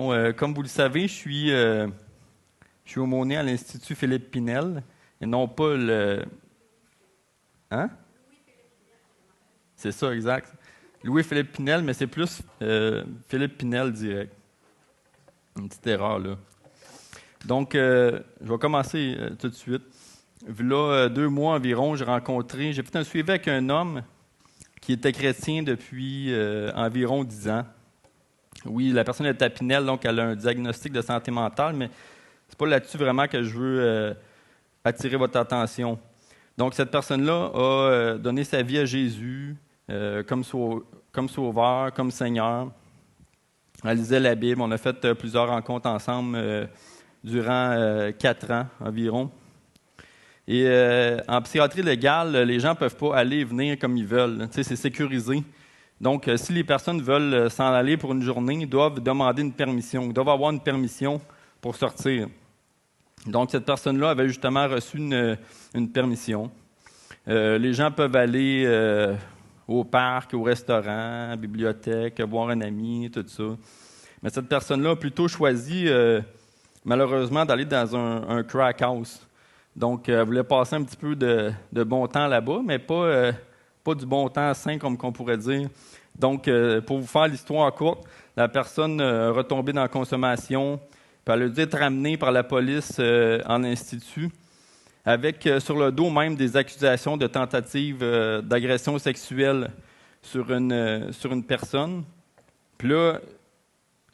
Bon, comme vous le savez, je suis aumônier à l'Institut Philippe Pinel, et non pas le... Hein? C'est ça, exact. Louis-Philippe Pinel, mais c'est plus Philippe Pinel direct. Une petite erreur, là. Donc, je vais commencer tout de suite. Là, 2 mois environ, j'ai fait un suivi avec un homme qui était chrétien depuis environ 10 ans. Oui, la personne est à Pinel, donc elle a un diagnostic de santé mentale, mais c'est pas là-dessus vraiment que je veux attirer votre attention. Donc, cette personne-là a donné sa vie à Jésus comme sauveur, comme Seigneur. Elle lisait la Bible. On a fait plusieurs rencontres ensemble durant 4 ans environ. Et en psychiatrie légale, les gens ne peuvent pas aller et venir comme ils veulent. Tu sais, c'est sécurisé. Donc, si les personnes veulent s'en aller pour une journée, ils doivent demander une permission. Ils doivent avoir une permission pour sortir. Donc, cette personne-là avait justement reçu une permission. Les gens peuvent aller au parc, au restaurant, à la bibliothèque, voir un ami, tout ça. Mais cette personne-là a plutôt choisi, malheureusement, d'aller dans un crack house. Donc, elle voulait passer un petit peu de bon temps là-bas, mais pas du bon temps sain, comme qu'on pourrait dire. Donc, pour vous faire l'histoire courte, la personne est retombée dans la consommation, puis elle a dû être ramenée par la police en institut, avec sur le dos même des accusations de tentative d'agression sexuelle sur une personne. Puis là,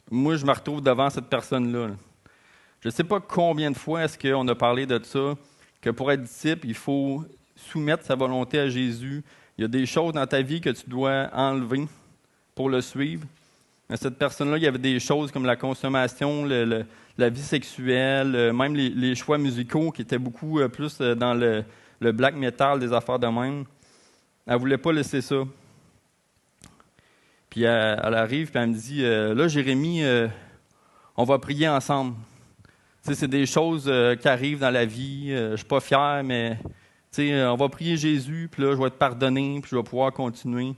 moi, je me retrouve devant cette personne-là. Je ne sais pas combien de fois est-ce qu'on a parlé de ça, que pour être disciple, il faut soumettre sa volonté à Jésus. Il y a des choses dans ta vie que tu dois enlever pour le suivre. Mais cette personne-là, il y avait des choses comme la consommation, la vie sexuelle, même les choix musicaux qui étaient beaucoup plus dans le black metal, des affaires de même. Elle ne voulait pas laisser ça. Puis elle arrive et elle me dit, là, Jérémie, on va prier ensemble. Tu sais, c'est des choses qui arrivent dans la vie. Je ne suis pas fier, mais on va prier Jésus, puis là, je vais être pardonné, puis je vais pouvoir continuer.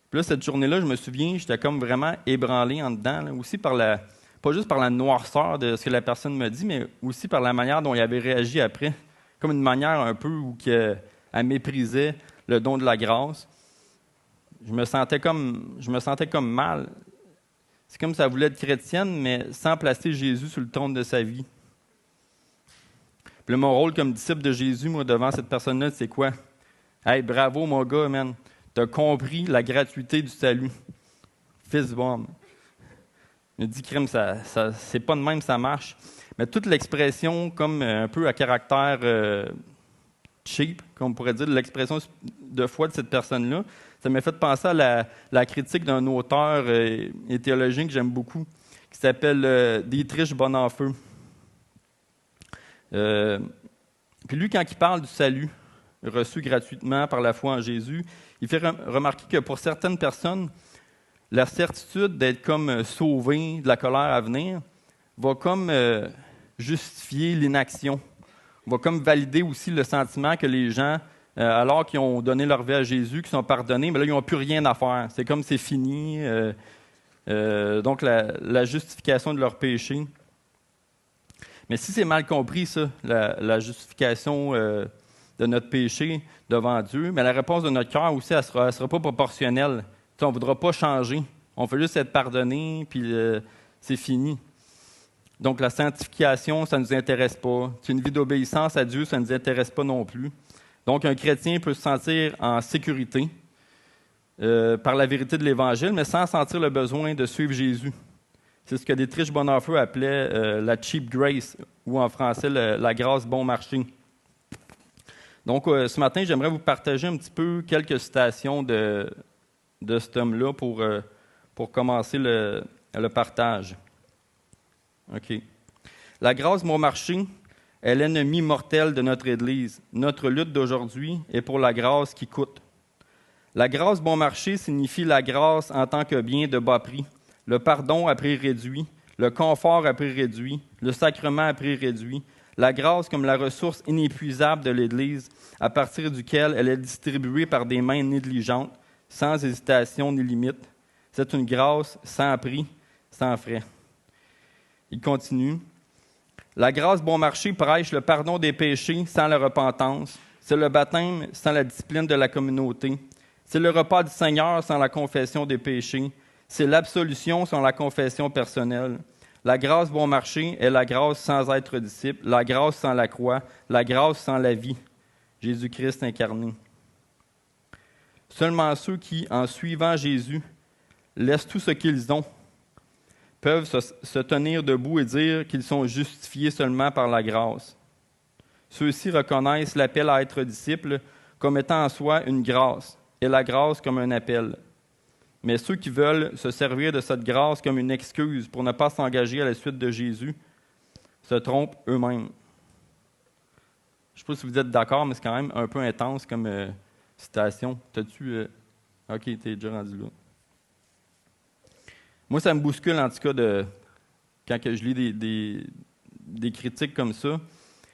Puis là, cette journée-là, je me souviens, j'étais comme vraiment ébranlé en dedans, là, aussi pas juste par la noirceur de ce que la personne me dit, mais aussi par la manière dont il avait réagi après. Comme une manière un peu où elle méprisait le don de la grâce. Je me sentais comme mal. C'est comme si elle voulait être chrétienne, mais sans placer Jésus sur le trône de sa vie. Puis là, mon rôle comme disciple de Jésus, moi, devant cette personne-là, c'est quoi? Hey, bravo, mon gars, man. Tu as compris la gratuité du salut. Fils bombe. Il me dit, crème, ça, c'est pas de même, ça marche. Mais toute l'expression, comme un peu à caractère cheap, comme on pourrait dire, l'expression de foi de cette personne-là, ça m'a fait penser à la critique d'un auteur et théologien que j'aime beaucoup, qui s'appelle Dietrich Bonhoeffer. Puis lui, quand il parle du salut reçu gratuitement par la foi en Jésus, il fait remarquer que pour certaines personnes, la certitude d'être comme sauvé de la colère à venir va comme justifier l'inaction, va comme valider aussi le sentiment que les gens, alors qu'ils ont donné leur vie à Jésus, qu'ils sont pardonnés, mais là, ils n'ont plus rien à faire. C'est comme c'est fini. Donc, la justification de leur péché. Mais si c'est mal compris, ça, la justification de notre péché devant Dieu, mais la réponse de notre cœur aussi, elle sera pas proportionnelle. T'sais, on ne voudra pas changer. On veut juste être pardonné, puis c'est fini. Donc, la sanctification, ça ne nous intéresse pas. Une vie d'obéissance à Dieu, ça ne nous intéresse pas non plus. Donc, un chrétien peut se sentir en sécurité par la vérité de l'Évangile, mais sans sentir le besoin de suivre Jésus. C'est ce que Dietrich Bonhoeffer appelait la cheap grace, ou en français, la grâce bon marché. Donc, ce matin, j'aimerais vous partager un petit peu quelques citations de cet homme-là pour commencer le partage. OK. La grâce bon marché est l'ennemi mortel de notre Église. Notre lutte d'aujourd'hui est pour la grâce qui coûte. La grâce bon marché signifie la grâce en tant que bien de bas prix, le pardon à prix réduit, le confort à prix réduit, le sacrement à prix réduit, la grâce comme la ressource inépuisable de l'Église, à partir duquel elle est distribuée par des mains négligentes, sans hésitation ni limite. C'est une grâce sans prix, sans frais. Il continue. La grâce bon marché prêche le pardon des péchés sans la repentance. C'est le baptême sans la discipline de la communauté. C'est le repas du Seigneur sans la confession des péchés. C'est l'absolution sans la confession personnelle. La grâce bon marché est la grâce sans être disciple, la grâce sans la croix, la grâce sans la vie. Jésus-Christ incarné. Seulement ceux qui, en suivant Jésus, laissent tout ce qu'ils ont, peuvent se tenir debout et dire qu'ils sont justifiés seulement par la grâce. Ceux-ci reconnaissent l'appel à être disciples comme étant en soi une grâce, et la grâce comme un appel. Mais ceux qui veulent se servir de cette grâce comme une excuse pour ne pas s'engager à la suite de Jésus se trompent eux-mêmes. Je ne sais pas si vous êtes d'accord, mais c'est quand même un peu intense comme citation. T'as-tu... OK, t'es déjà rendu là. Moi, ça me bouscule, en tout cas, quand je lis des critiques comme ça.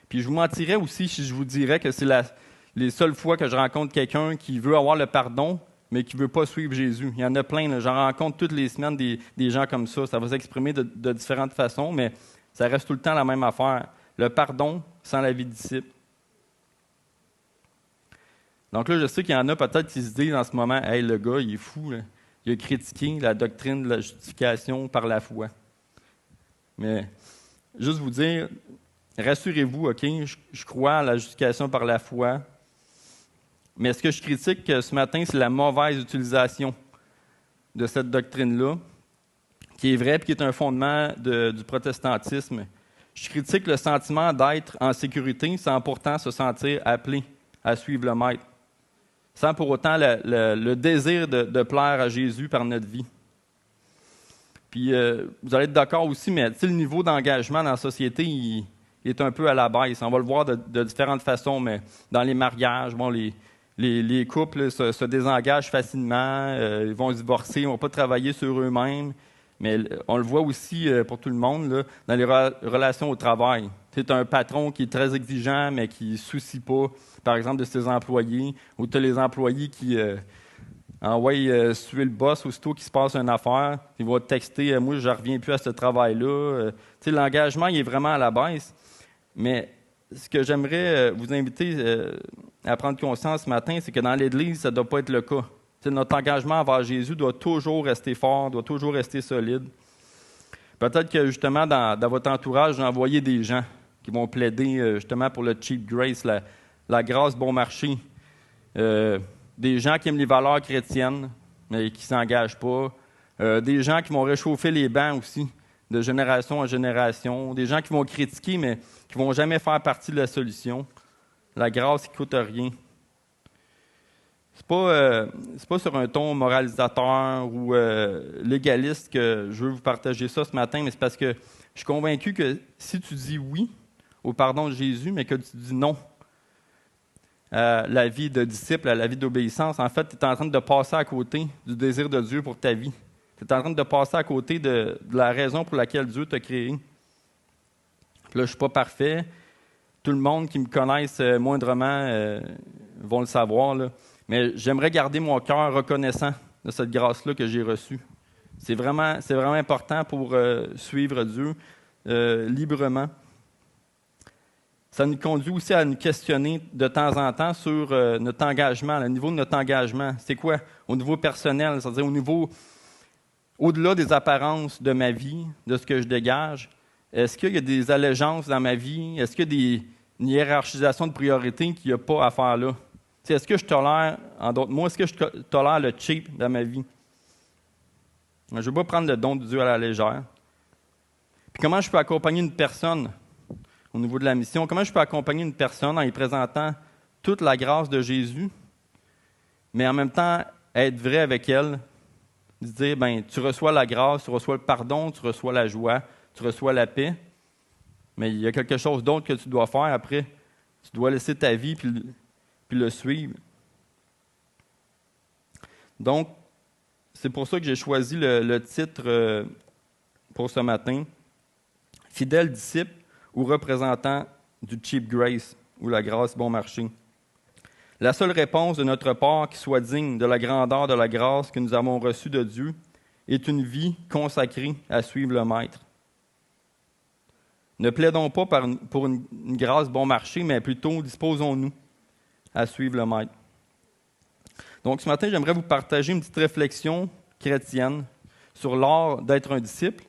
Puis je vous mentirais aussi si je vous dirais que c'est les seules fois que je rencontre quelqu'un qui veut avoir le pardon, mais qui ne veut pas suivre Jésus. Il y en a plein. Là. J'en rencontre toutes les semaines des gens comme ça. Ça va s'exprimer de différentes façons, mais ça reste tout le temps la même affaire. Le pardon sans la vie de disciple. Donc là, je sais qu'il y en a peut-être qui se disent en ce moment « Hey, le gars, il est fou. Là. Il a critiqué la doctrine de la justification par la foi. » Mais juste vous dire, rassurez-vous, OK? Je crois à la justification par la foi. Mais ce que je critique ce matin, c'est la mauvaise utilisation de cette doctrine-là, qui est vraie et qui est un fondement du protestantisme. Je critique le sentiment d'être en sécurité sans pourtant se sentir appelé à suivre le Maître, sans pour autant le désir de plaire à Jésus par notre vie. Puis, vous allez être d'accord aussi, mais le niveau d'engagement dans la société, il est un peu à la baisse. On va le voir de différentes façons, mais dans les mariages, bon, les couples se désengagent facilement, ils vont se divorcer, ils ne vont pas travailler sur eux-mêmes. Mais on le voit aussi pour tout le monde là, dans les relations au travail. Tu as un patron qui est très exigeant, mais qui ne se soucie pas, par exemple, de ses employés. Ou tu as les employés qui envoient suer le boss aussitôt qu'il se passe une affaire. Ils vont te texter « Moi, je ne reviens plus à ce travail-là. » L'engagement, il est vraiment à la baisse. Mais ce que j'aimerais vous inviter à prendre conscience ce matin, c'est que dans l'Église, ça ne doit pas être le cas. Notre engagement envers Jésus doit toujours rester fort, doit toujours rester solide. Peut-être que justement, dans votre entourage, vous envoyez des gens qui vont plaider justement pour le cheap grace, la grâce bon marché. Des gens qui aiment les valeurs chrétiennes, mais qui ne s'engagent pas. Des gens qui vont réchauffer les bancs aussi, de génération en génération. Des gens qui vont critiquer, mais qui ne vont jamais faire partie de la solution. La grâce qui ne coûte rien. C'est pas sur un ton moralisateur ou légaliste que je veux vous partager ça ce matin, mais c'est parce que je suis convaincu que si tu dis oui au pardon de Jésus, mais que tu dis non à la vie de disciple, à la vie d'obéissance, en fait, tu es en train de passer à côté du désir de Dieu pour ta vie. Tu es en train de passer à côté de la raison pour laquelle Dieu t'a créé. Puis là, je ne suis pas parfait. Tout le monde qui me connaisse moindrement vont le savoir, là. Mais j'aimerais garder mon cœur reconnaissant de cette grâce-là que j'ai reçue. C'est vraiment important pour suivre Dieu librement. Ça nous conduit aussi à nous questionner de temps en temps sur notre engagement, le niveau de notre engagement. C'est quoi? Au niveau personnel, c'est-à-dire au-delà des apparences de ma vie, de ce que je dégage. Est-ce qu'il y a des allégeances dans ma vie? Est-ce qu'il y a une hiérarchisation de priorités qu'il n'y a pas à faire là? Est-ce que je tolère, en d'autres mots, est-ce que je tolère le cheap dans ma vie? Je ne veux pas prendre le don de Dieu à la légère. Puis comment je peux accompagner une personne au niveau de la mission? Comment je peux accompagner une personne en lui présentant toute la grâce de Jésus, mais en même temps être vrai avec elle, de dire, tu reçois la grâce, tu reçois le pardon, tu reçois la joie, tu reçois la paix, mais il y a quelque chose d'autre que tu dois faire après. Tu dois laisser ta vie puis le suivre. Donc, c'est pour ça que j'ai choisi le titre pour ce matin, « Fidèle disciple ou représentant du cheap grace ou la grâce bon marché ». La seule réponse de notre part qui soit digne de la grandeur de la grâce que nous avons reçue de Dieu est une vie consacrée à suivre le Maître. Ne plaidons pas pour une grâce bon marché, mais plutôt disposons-nous à suivre le Maître. Donc ce matin, j'aimerais vous partager une petite réflexion chrétienne sur l'art d'être un disciple,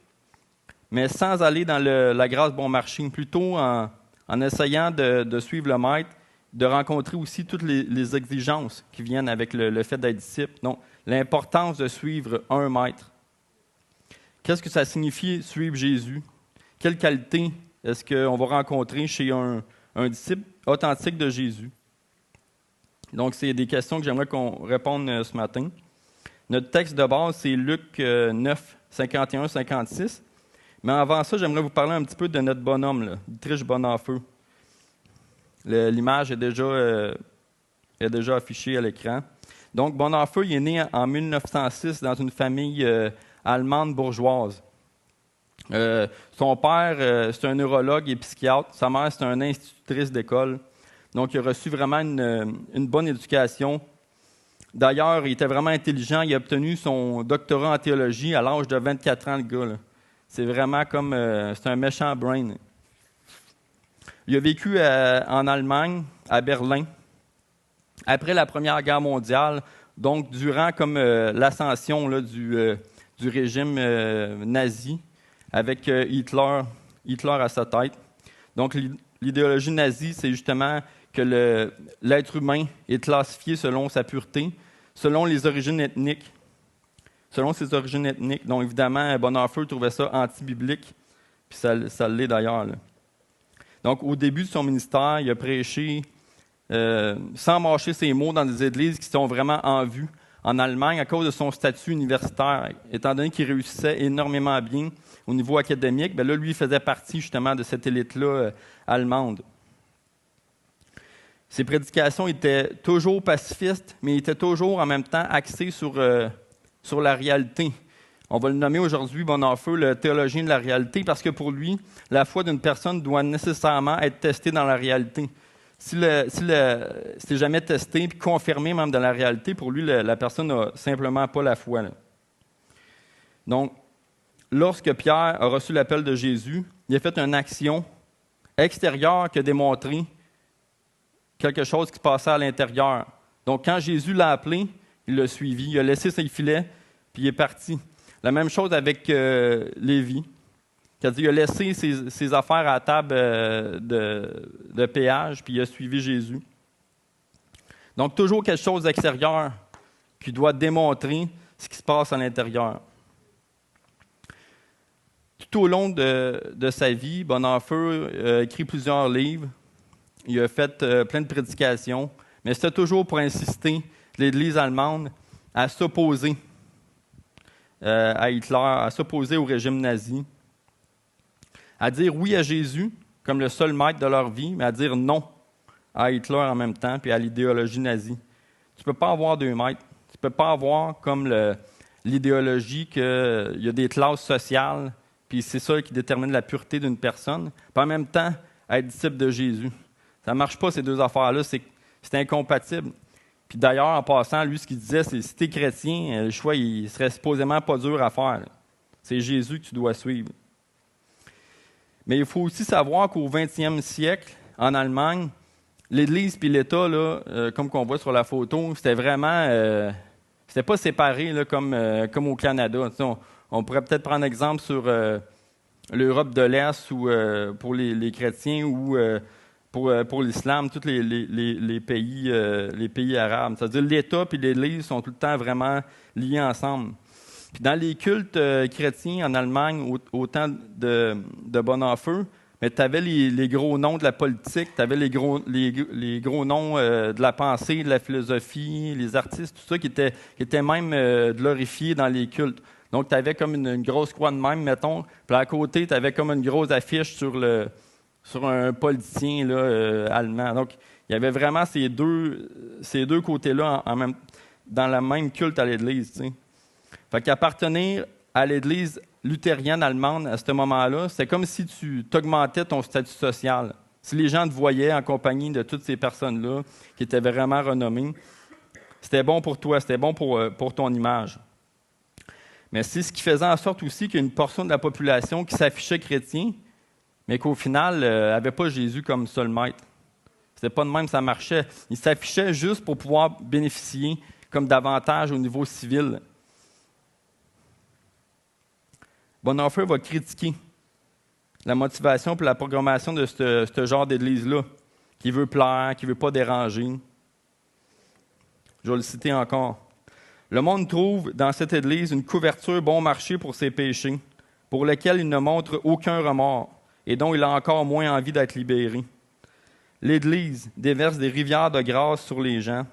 mais sans aller dans la grâce bon marché, plutôt en essayant de suivre le Maître, de rencontrer aussi toutes les exigences qui viennent avec le fait d'être disciple. Donc, l'importance de suivre un Maître. Qu'est-ce que ça signifie suivre Jésus? Quelle qualité est-ce qu'on va rencontrer chez un disciple authentique de Jésus? Donc, c'est des questions que j'aimerais qu'on réponde ce matin. Notre texte de base, c'est Luc 9, 51-56. Mais avant ça, j'aimerais vous parler un petit peu de notre bonhomme, là, Dietrich Bonhoeffer. L'image est déjà affichée à l'écran. Donc, Bonhoeffer, il est né en 1906 dans une famille allemande bourgeoise. Son père, c'est un neurologue et psychiatre. Sa mère, c'est une institutrice d'école. Donc, il a reçu vraiment une bonne éducation. D'ailleurs, il était vraiment intelligent. Il a obtenu son doctorat en théologie à l'âge de 24 ans, le gars, là. C'est vraiment comme... c'est un méchant brain. Il a vécu en Allemagne, à Berlin, après la Première Guerre mondiale, donc durant comme l'ascension là, du régime nazi, avec Hitler à sa tête. Donc l'idéologie nazie, c'est justement que l'être humain est classifié selon sa pureté, selon ses origines ethniques. Donc évidemment, Bonhoeffer trouvait ça anti-biblique, puis ça l'est d'ailleurs, là. Donc, au début de son ministère, il a prêché sans mâcher ses mots dans des églises qui sont vraiment en vue en Allemagne à cause de son statut universitaire. Étant donné qu'il réussissait énormément bien au niveau académique, bien là, lui, il faisait partie justement de cette élite-là allemande. Ses prédications étaient toujours pacifistes, mais étaient toujours en même temps axées sur la réalité. On va le nommer aujourd'hui, Bonhoeffer, le théologien de la réalité, parce que pour lui, la foi d'une personne doit nécessairement être testée dans la réalité. Si c'est jamais testé et confirmé même dans la réalité, pour lui, la personne n'a simplement pas la foi, là. Donc, lorsque Pierre a reçu l'appel de Jésus, il a fait une action extérieure qui a démontré quelque chose qui se passait à l'intérieur. Donc, quand Jésus l'a appelé, il l'a suivi, il a laissé ses filets, puis il est parti. La même chose avec Lévi, qui a dit qu'il a laissé ses affaires à la table de péage, puis il a suivi Jésus. Donc, toujours quelque chose d'extérieur qui doit démontrer ce qui se passe à l'intérieur. Tout au long de sa vie, Bonhoeffer a écrit plusieurs livres. Il a fait plein de prédications, mais c'était toujours pour insister l'Église allemande à s'opposer à Hitler, à s'opposer au régime nazi, à dire oui à Jésus comme le seul maître de leur vie, mais à dire non à Hitler en même temps, puis à l'idéologie nazie. Tu ne peux pas avoir deux maîtres. Tu ne peux pas avoir comme l'idéologie qu'il y a des classes sociales, puis c'est ça qui détermine la pureté d'une personne, puis en même temps être disciple de Jésus. Ça ne marche pas, ces deux affaires-là, c'est incompatible. Puis d'ailleurs, en passant, lui, ce qu'il disait, c'est si tu es chrétien, le choix, il serait supposément pas dur à faire, là. C'est Jésus que tu dois suivre. Mais il faut aussi savoir qu'au 20e siècle, en Allemagne, l'Église et l'État, là, comme qu'on voit sur la photo, c'était vraiment... c'était pas séparé là, comme au Canada. Tu sais, on pourrait peut-être prendre exemple sur l'Europe de l'Est ou pour les chrétiens ou... Pour l'islam, tous les pays arabes. C'est-à-dire l'État et l'Église sont tout le temps vraiment liés ensemble. Puis dans les cultes chrétiens en Allemagne, au temps de Bonhoeffer, tu avais les gros noms de la politique, tu avais les gros noms de la pensée, de la philosophie, les artistes, tout ça qui étaient même glorifiés dans les cultes. Donc, tu avais comme une grosse croix de même, mettons, puis à côté, tu avais comme une grosse affiche sur un politicien là, allemand. Donc, il y avait vraiment ces deux côtés-là dans la même culte à l'Église. Tu sais. Fait qu'appartenir à l'Église luthérienne allemande à ce moment-là, c'était comme si tu augmentais ton statut social. Si les gens te voyaient en compagnie de toutes ces personnes-là qui étaient vraiment renommées, c'était bon pour toi, c'était bon pour ton image. Mais c'est ce qui faisait en sorte aussi qu'il y a une portion de la population qui s'affichait chrétien, mais qu'au final, n'avait pas Jésus comme seul maître. C'était pas de même, ça marchait. Il s'affichait juste pour pouvoir bénéficier comme davantage au niveau civil. Bonhoeffer va critiquer la motivation et la programmation de ce genre d'église-là, qui veut plaire, qui ne veut pas déranger. Je vais le citer encore. Le monde trouve dans cette église une couverture bon marché pour ses péchés, pour lesquels il ne montre aucun remords et dont il a encore moins envie d'être libéré. L'Église déverse des rivières de grâce sur les gens,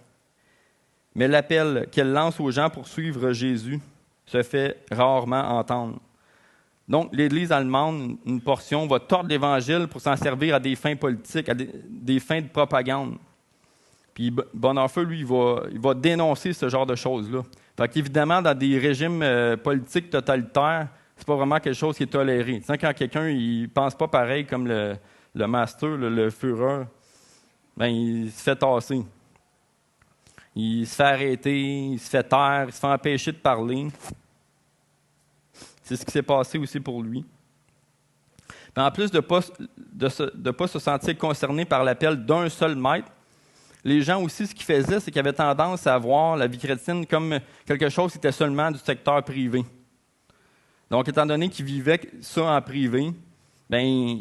mais l'appel qu'elle lance aux gens pour suivre Jésus se fait rarement entendre. Donc, l'Église allemande, une portion, va tordre l'Évangile pour s'en servir à des fins politiques, à des fins de propagande. Puis Bonhoeffer, lui, il va dénoncer ce genre de choses-là. Fait qu'évidemment, dans des régimes politiques totalitaires, c'est pas vraiment quelque chose qui est toléré. Tu sais, quand quelqu'un il pense pas pareil comme le master, le Führer, ben il se fait tasser. Il se fait arrêter, il se fait taire, il se fait empêcher de parler. C'est ce qui s'est passé aussi pour lui. Mais en plus de ne pas se sentir concerné par l'appel d'un seul maître, les gens aussi, ce qu'ils faisaient, c'est qu'ils avaient tendance à voir la vie chrétienne comme quelque chose qui était seulement du secteur privé. Donc, étant donné qu'ils vivaient ça en privé, ben,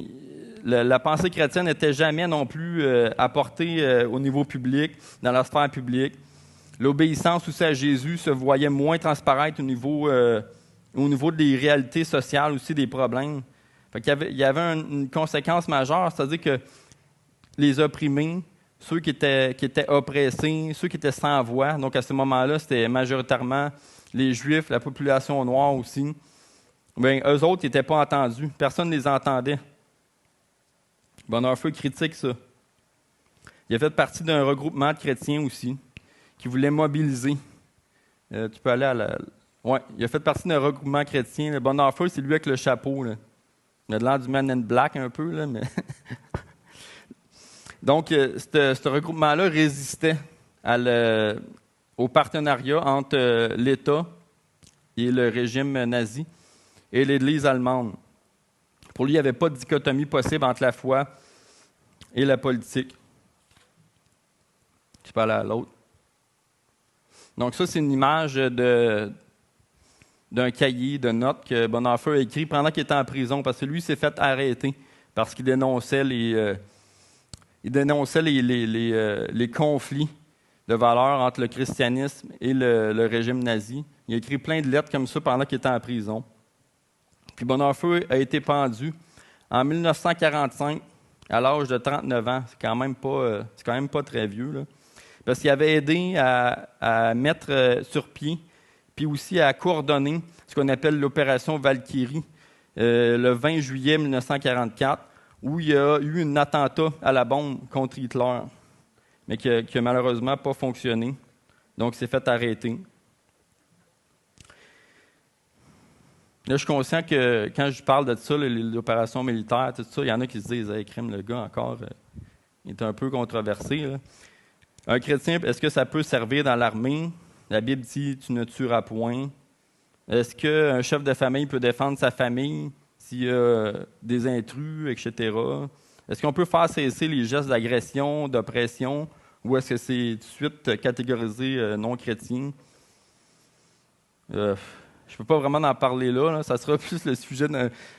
la pensée chrétienne n'était jamais non plus apportée au niveau public, dans la sphère publique. L'obéissance aussi à Jésus se voyait moins transparaître au niveau des réalités sociales aussi, des problèmes. Fait qu'il y avait une conséquence majeure, c'est-à-dire que les opprimés, ceux qui étaient oppressés, ceux qui étaient sans voix, donc à ce moment-là, c'était majoritairement les Juifs, la population noire aussi, bien, eux autres n'étaient pas entendus. Personne ne les entendait. Bonhoeffer critique ça. Il a fait partie d'un regroupement de chrétiens aussi, qui voulait mobiliser. Tu peux aller à la... Oui, il a fait partie d'un regroupement chrétien. Le Bonhoeffer, c'est lui avec le chapeau. Là. Il a de l'air du Man in Black un peu, là, mais... Donc, ce regroupement-là résistait au partenariat entre l'État et le régime nazi et l'Église allemande. Pour lui, il n'y avait pas de dichotomie possible entre la foi et la politique. Tu peux aller à l'autre. Donc ça, c'est une image d'un cahier de notes que Bonhoeffer a écrit pendant qu'il était en prison, parce que lui, il s'est fait arrêter parce qu'il dénonçait les conflits de valeurs entre le christianisme et le régime nazi. Il a écrit plein de lettres comme ça pendant qu'il était en prison. Puis Bonhoeffer a été pendu en 1945 à l'âge de 39 ans. C'est quand même pas très vieux, là. Parce qu'il avait aidé à mettre sur pied, puis aussi à coordonner ce qu'on appelle l'opération Valkyrie, le 20 juillet 1944, où il y a eu un attentat à la bombe contre Hitler, mais qui n'a malheureusement pas fonctionné. Donc, il s'est fait arrêter. Là, je suis conscient que quand je parle de ça, l'opération militaire, tout ça, il y en a qui se disent hey, crime, le gars, encore, il est un peu controversé. Là. Un chrétien, est-ce que ça peut servir dans l'armée? La Bible dit tu ne tueras point. Est-ce qu'un chef de famille peut défendre sa famille s'il y a des intrus, etc.? Est-ce qu'on peut faire cesser les gestes d'agression, d'oppression, ou est-ce que c'est tout de suite catégorisé non chrétien? Je ne peux pas vraiment en parler là, ça sera plus le sujet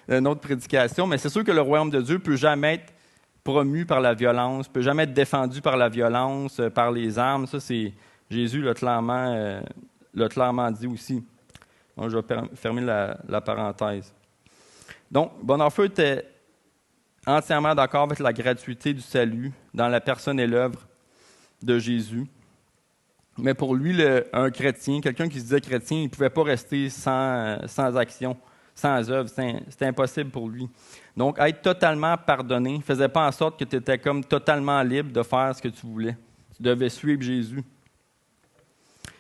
d'une autre prédication, mais c'est sûr que le royaume de Dieu ne peut jamais être promu par la violence, ne peut jamais être défendu par la violence, par les armes. Ça, c'est Jésus l'a clairement dit aussi. Donc, je vais fermer la parenthèse. Donc, Bonhoeffer était entièrement d'accord avec la gratuité du salut dans la personne et l'œuvre de Jésus. Mais pour lui, un chrétien, quelqu'un qui se disait chrétien, il ne pouvait pas rester sans action, sans œuvre. C'était impossible pour lui. Donc, être totalement pardonné ne faisait pas en sorte que tu étais comme totalement libre de faire ce que tu voulais. Tu devais suivre Jésus.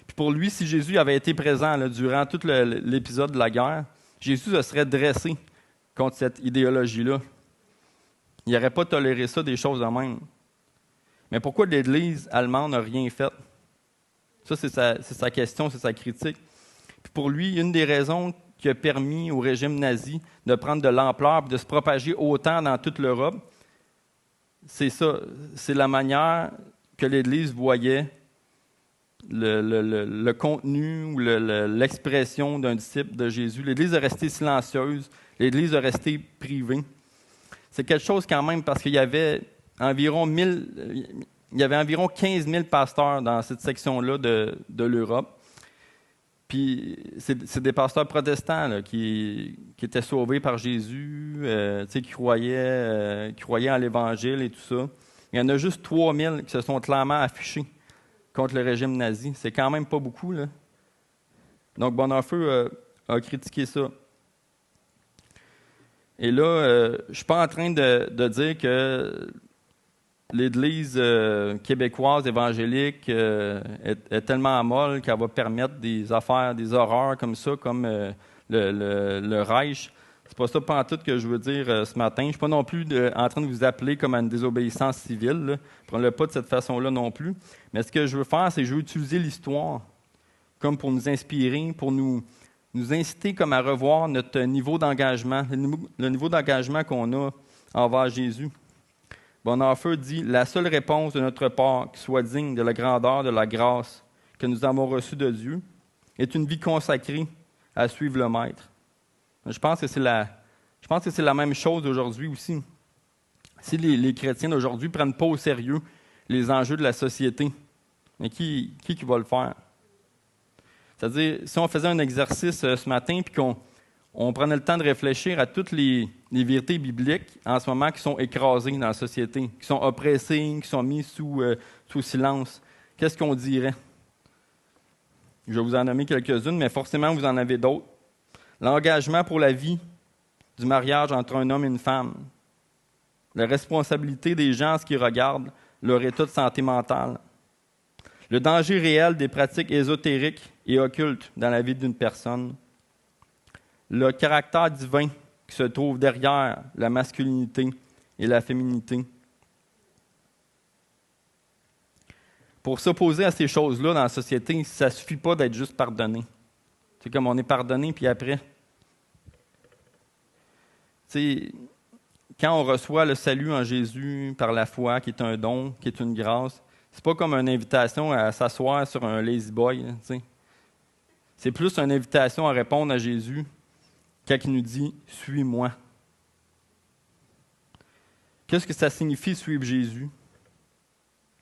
Puis pour lui, si Jésus avait été présent là, durant tout l'épisode de la guerre, Jésus se serait dressé contre cette idéologie-là. Il n'aurait pas toléré ça, des choses de même. Mais pourquoi l'Église allemande n'a rien fait? Ça, c'est sa question, c'est sa critique. Puis pour lui, une des raisons qui a permis au régime nazi de prendre de l'ampleur et de se propager autant dans toute l'Europe, c'est ça, c'est la manière que l'Église voyait le contenu ou l'expression d'un disciple de Jésus. L'Église est restée silencieuse, l'Église est restée privée. C'est quelque chose quand même parce qu'il y avait environ 15 000 pasteurs dans cette section-là de l'Europe. Puis c'est des pasteurs protestants là, qui étaient sauvés par Jésus, qui croyaient en l'Évangile et tout ça. Il y en a juste 3 000 qui se sont clairement affichés contre le régime nazi. C'est quand même pas beaucoup, là. Donc Bonhoeffer a critiqué ça. Et là, je ne suis pas en train de dire que l'Église québécoise évangélique est tellement molle qu'elle va permettre des affaires, des horreurs comme ça, comme le Reich. C'est pas ça pantoute que je veux dire ce matin. Je ne suis pas non plus en train de vous appeler comme à une désobéissance civile. Là. Prenez-le pas de cette façon-là non plus. Mais ce que je veux faire, c'est que je veux utiliser l'histoire comme pour nous inspirer, pour nous inciter comme à revoir notre niveau d'engagement, le niveau d'engagement qu'on a envers Jésus. Bonhoeffer dit « La seule réponse de notre part qui soit digne de la grandeur de la grâce que nous avons reçue de Dieu est une vie consacrée à suivre le Maître. » Je pense que c'est la même chose aujourd'hui aussi. Si les chrétiens d'aujourd'hui ne prennent pas au sérieux les enjeux de la société, mais qui va le faire? C'est-à-dire, si on faisait un exercice ce matin et qu'on prenait le temps de réfléchir à toutes les vérités bibliques en ce moment qui sont écrasées dans la société, qui sont oppressées, qui sont mises sous silence, qu'est-ce qu'on dirait? Je vais vous en nommer quelques-unes, mais forcément, vous en avez d'autres. L'engagement pour la vie du mariage entre un homme et une femme. La responsabilité des gens en ce qui regarde leur état de santé mentale. Le danger réel des pratiques ésotériques et occultes dans la vie d'une personne. Le caractère divin qui se trouve derrière la masculinité et la féminité. Pour s'opposer à ces choses-là dans la société, ça ne suffit pas d'être juste pardonné. C'est comme on est pardonné, puis après. Quand on reçoit le salut en Jésus par la foi, qui est un don, qui est une grâce, c'est pas comme une invitation à s'asseoir sur un lazy boy. C'est plus une invitation à répondre à Jésus quand il nous dit « Suis-moi ». Qu'est-ce que ça signifie suivre Jésus?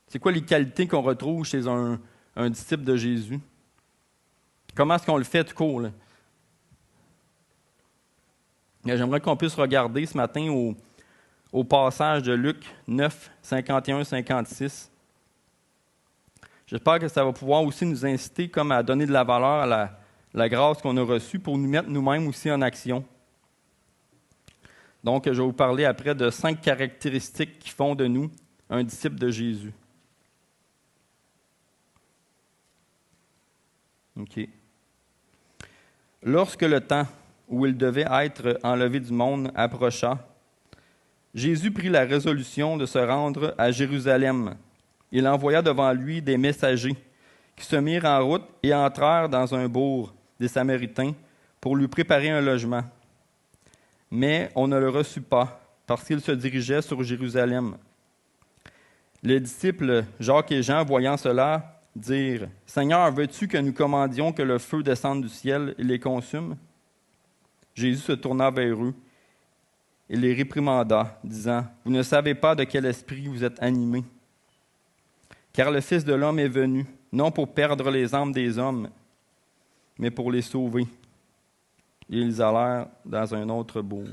C'est quoi les qualités qu'on retrouve chez un disciple de Jésus? Comment est-ce qu'on le fait tout court? Là? J'aimerais qu'on puisse regarder ce matin au passage de Luc 9, 51-56. J'espère que ça va pouvoir aussi nous inciter comme à donner de la valeur à la grâce qu'on a reçue pour nous mettre nous-mêmes aussi en action. Donc, je vais vous parler après de 5 caractéristiques qui font de nous un disciple de Jésus. OK. Lorsque le temps où il devait être enlevé du monde approcha, Jésus prit la résolution de se rendre à Jérusalem. Il envoya devant lui des messagers qui se mirent en route et entrèrent dans un bourg des Samaritains pour lui préparer un logement. Mais on ne le reçut pas parce qu'il se dirigeait sur Jérusalem. Les disciples Jacques et Jean, voyant cela, dirent « Seigneur, veux-tu que nous commandions que le feu descende du ciel et les consume? » Jésus se tourna vers eux et les réprimanda, disant « Vous ne savez pas de quel esprit vous êtes animés. Car le Fils de l'homme est venu, non pour perdre les âmes des hommes, mais pour les sauver. » Et ils allèrent dans un autre bourg.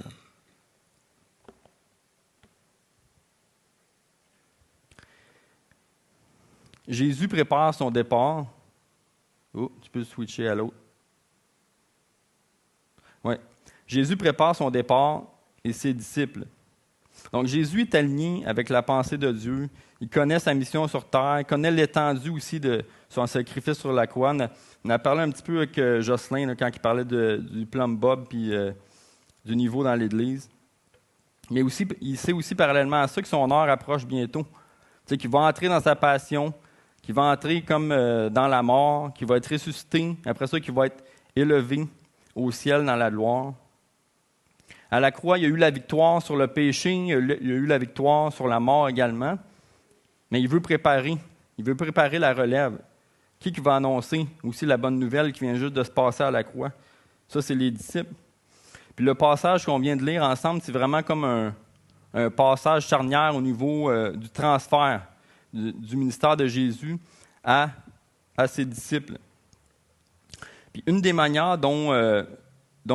Jésus prépare son départ. Oh, tu peux switcher à l'autre. Oui. Jésus prépare son départ et ses disciples. Donc, Jésus est aligné avec la pensée de Dieu. Il connaît sa mission sur terre. Il connaît l'étendue aussi de son sacrifice sur la croix. On a parlé un petit peu avec Jocelyn là, quand il parlait du plan Bob et du niveau dans l'Église. Mais aussi, il sait aussi parallèlement à ça que son heure approche bientôt. Tu sais, qu'il va entrer dans sa passion, qu'il va entrer comme dans la mort, qu'il va être ressuscité, après ça, qu'il va être élevé au ciel dans la gloire. À la croix, il y a eu la victoire sur le péché, il y a eu la victoire sur la mort également. Mais il veut préparer la relève. Qui va annoncer aussi la bonne nouvelle qui vient juste de se passer à la croix? Ça, c'est les disciples. Puis le passage qu'on vient de lire ensemble, c'est vraiment comme un passage charnière au niveau du transfert du ministère de Jésus à ses disciples. Puis une des manières dont